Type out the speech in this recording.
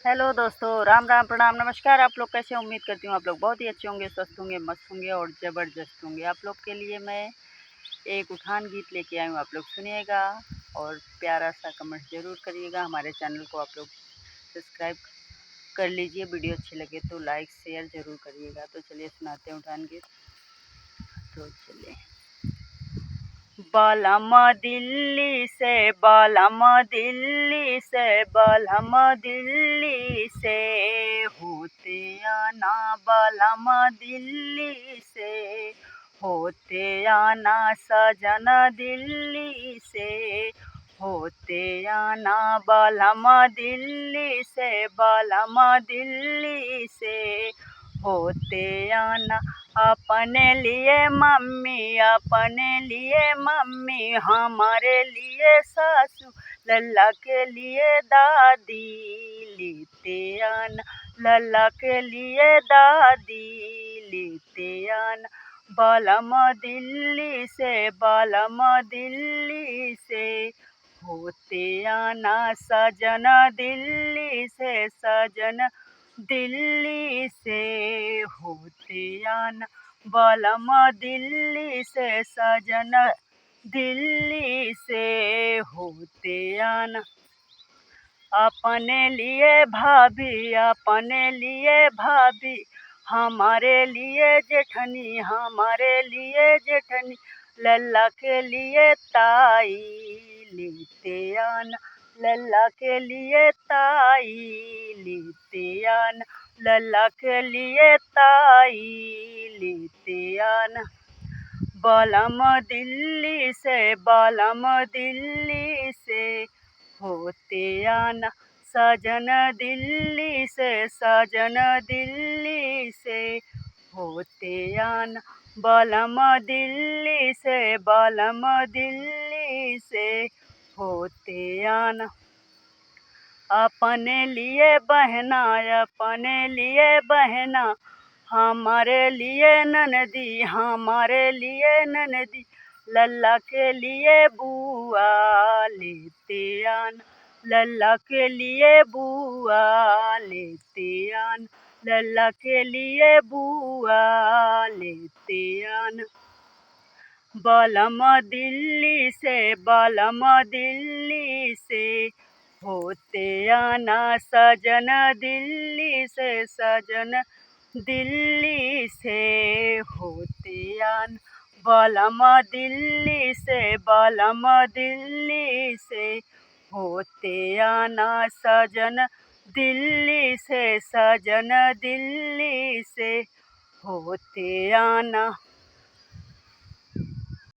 Hello दोस्तों, राम राम, प्रणाम, नमस्कार। आप लोग कैसे? उम्मीद करती हूँ आप लोग बहुत ही अच्छे होंगे, स्वस्थ होंगे, मस्त होंगे और ज़बरदस्त होंगे। आप लोग के लिए मैं एक उठान गीत लेके आई हूँ, आप लोग सुनिएगा और प्यारा सा कमेंट ज़रूर करिएगा। हमारे चैनल को आप लोग सब्सक्राइब कर लीजिए। वीडियो अच्छी लगे तो लाइक शेयर ज़रूर करिएगा। तो चलिए सुनाते हैं उठान गीत। तो चलिए। बालम दिल्ली से, बालम दिल्ली से, बालम दिल्ली से होते आना, बालम दिल्ली से होते आना, सजन दिल्ली से होते आना, बालम दिल्ली से, बालम दिल्ली से होते आना। अपने लिए मम्मी, अपने लिए मम्मी, हमारे लिए सासू, लल्ला के लिए दादी लेते आना, लल्ला के लिए दादी लेते आना। बालम दिल्ली से, बालम दिल्ली से होते आना, सजन दिल्ली से, सजन दिल्ली से होते आना, बालम दिल्ली से, सजन दिल्ली से होते आना। अपने लिए भाभी, अपने लिए भाभी, हमारे लिए जेठनी, हमारे लिए जेठनी, लल्ला के लिए ताई लेते आना, लल्ला के लिए ताई लेते आना, लल्ला के लिए ताई लेते आना। बालम दिल्ली से, बालम दिल्ली से होते आना, सजन दिल्ली से, सजन दिल्ली से होते आना, बालम दिल्ली से, बालम दिल्ली से होते आना। अपने लिए बहना, अपने लिए बहना, हमारे लिए ननदी, हमारे लिए ननदी, लल्ला के लिए बुआ लेते आना, लल्ला के लिए बुआ लेते आना, लल्ला के लिए बुआ लेते आना। बालम दिल्ली से, बालम दिल्ली से होते आना, सजन दिल्ली से, सजन दिल्ली से होते आना। बालम दिल्ली से, बालम दिल्ली से होते आना, सजन दिल्ली से, सजन दिल्ली से होते आना।